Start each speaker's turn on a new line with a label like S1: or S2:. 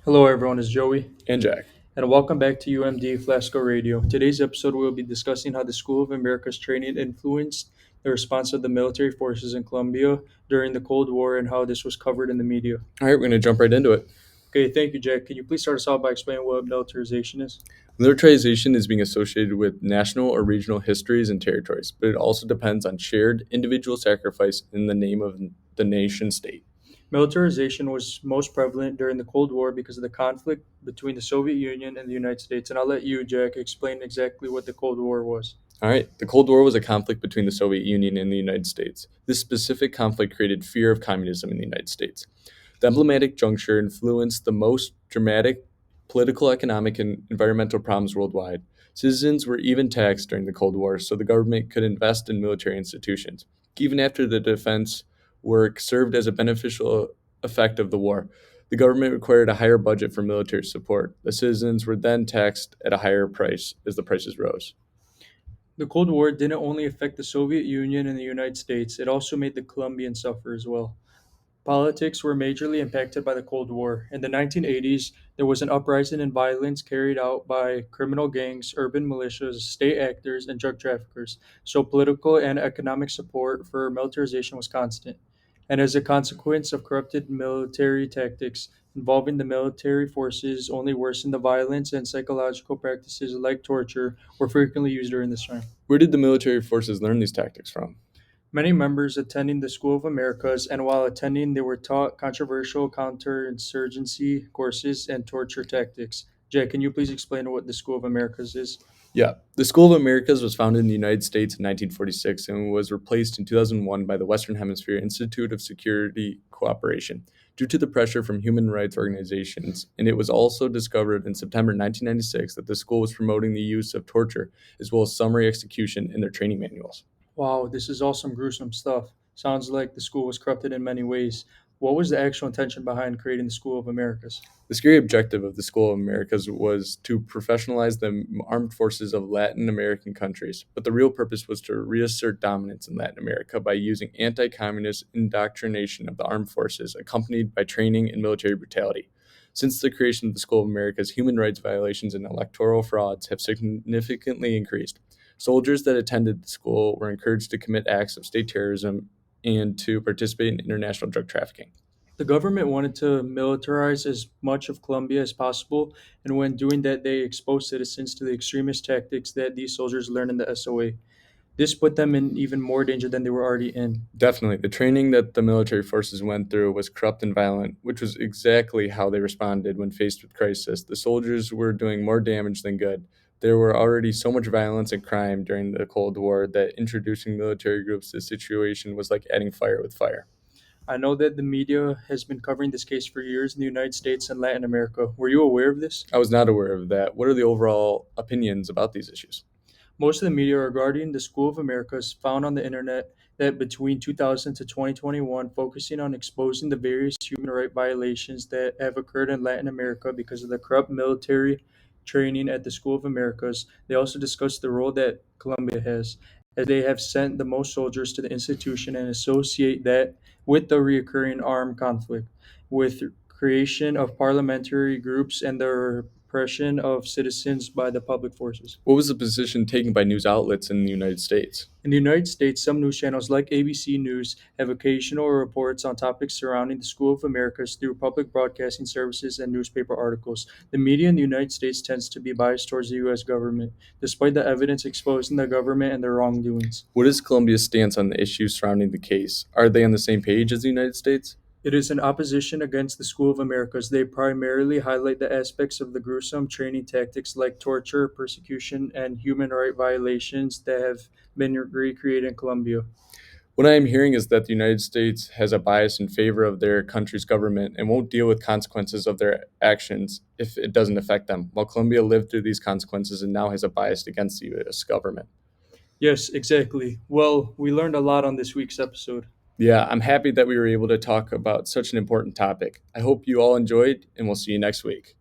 S1: Hello, everyone. It's Joey,
S2: And Jack.
S1: and welcome back to UMD-FLACSO Radio. Today's episode, we'll be discussing how the School of America's training influenced the response of the military forces in Colombia during the Cold War and how this was covered in the media.
S2: All right, we're going to jump right into it.
S1: Okay, thank you, Jack. Can you please start us off by explaining what militarization is?
S2: Militarization is being associated with national or regional histories and territories, but it also depends on shared individual sacrifice in the name of the nation state.
S1: Militarization was most prevalent during the Cold War because of the conflict between the Soviet Union and the United States. And I'll let you, Jack, explain exactly what the Cold War was.
S2: All right, the Cold War was a conflict between the Soviet Union and the United States. This specific conflict created fear of communism in the United States. The emblematic juncture influenced the most dramatic political, economic, and environmental problems worldwide. Citizens were even taxed during the Cold War so the government could invest in military institutions. Even after the defense work served as a beneficial effect of the war, the government required a higher budget for military support. The citizens were then taxed at a higher price as the prices rose.
S1: The Cold War didn't only affect the Soviet Union and the United States, it also made the Colombians suffer as well. Politics were majorly impacted by the Cold War. In the 1980s, there was an uprising in violence carried out by criminal gangs, urban militias, state actors, and drug traffickers, so political and economic support for militarization was constant. And as a consequence of corrupted military tactics involving the military forces, only worsened the violence and psychological practices like torture were frequently used during this time.
S2: Where did the military forces learn these tactics from?
S1: Many members attending the School of Americas, and while attending, they were taught controversial counterinsurgency courses and torture tactics. Jack, can you please explain what the School of Americas is?
S2: Yeah, the School of Americas was founded in the United States in 1946 and was replaced in 2001 by the Western Hemisphere Institute of Security Cooperation due to the pressure from human rights organizations. And it was also discovered in September 1996 that the school was promoting the use of torture as well as summary execution in their training manuals.
S1: Wow, this is all some gruesome stuff. Sounds like the school was corrupted in many ways. What was the actual intention behind creating the School of Americas?
S2: The scary objective of the School of Americas was to professionalize the armed forces of Latin American countries, but the real purpose was to reassert dominance in Latin America by using anti communist indoctrination of the armed forces, accompanied by training and military brutality. Since the creation of the School of Americas, human rights violations and electoral frauds have significantly increased. Soldiers that attended the school were encouraged to commit acts of state terrorism and to participate in international drug trafficking.
S1: The government wanted to militarize as much of Colombia as possible, and when doing that, they exposed citizens to the extremist tactics that these soldiers learned in the SOA. This put them in even more danger than they were already in.
S2: Definitely. The training that the military forces went through was corrupt and violent, which was exactly how they responded when faced with crisis. The soldiers were doing more damage than good. There were already so much violence and crime during the Cold War that introducing military groups to the situation was like adding fire with fire.
S1: I know that the media has been covering this case for years in the United States and Latin America. Were you aware of this?
S2: I was not aware of that. What are the overall opinions about these issues?
S1: Most of the media regarding the School of Americas found on the internet that between 2000 to 2021, focusing on exposing the various human rights violations that have occurred in Latin America because of the corrupt military training at the School of Americas. They also discussed the role that Colombia has, as they have sent the most soldiers to the institution and associate that with the recurring armed conflict, with creation of parliamentary groups and the repression of citizens by the public forces.
S2: What was the position taken by news outlets in the United States?
S1: In the United States, some news channels like ABC News have occasional reports on topics surrounding the School of Americas through public broadcasting services and newspaper articles. The media in the United States tends to be biased towards the U.S. government, despite the evidence exposing the government and their wrongdoings.
S2: What is Colombia's stance on the issues surrounding the case? Are they on the same page as the United States?
S1: It is an opposition against the School of Americas. They primarily highlight the aspects of the gruesome training tactics like torture, persecution, and human rights violations that have been recreated in Colombia.
S2: What I am hearing is that the United States has a bias in favor of their country's government and won't deal with consequences of their actions if it doesn't affect them, while Colombia lived through these consequences and now has a bias against the U.S. government.
S1: Yes, exactly. Well, we learned a lot on this week's episode.
S2: Yeah, I'm happy that we were able to talk about such an important topic. I hope you all enjoyed, and we'll see you next week.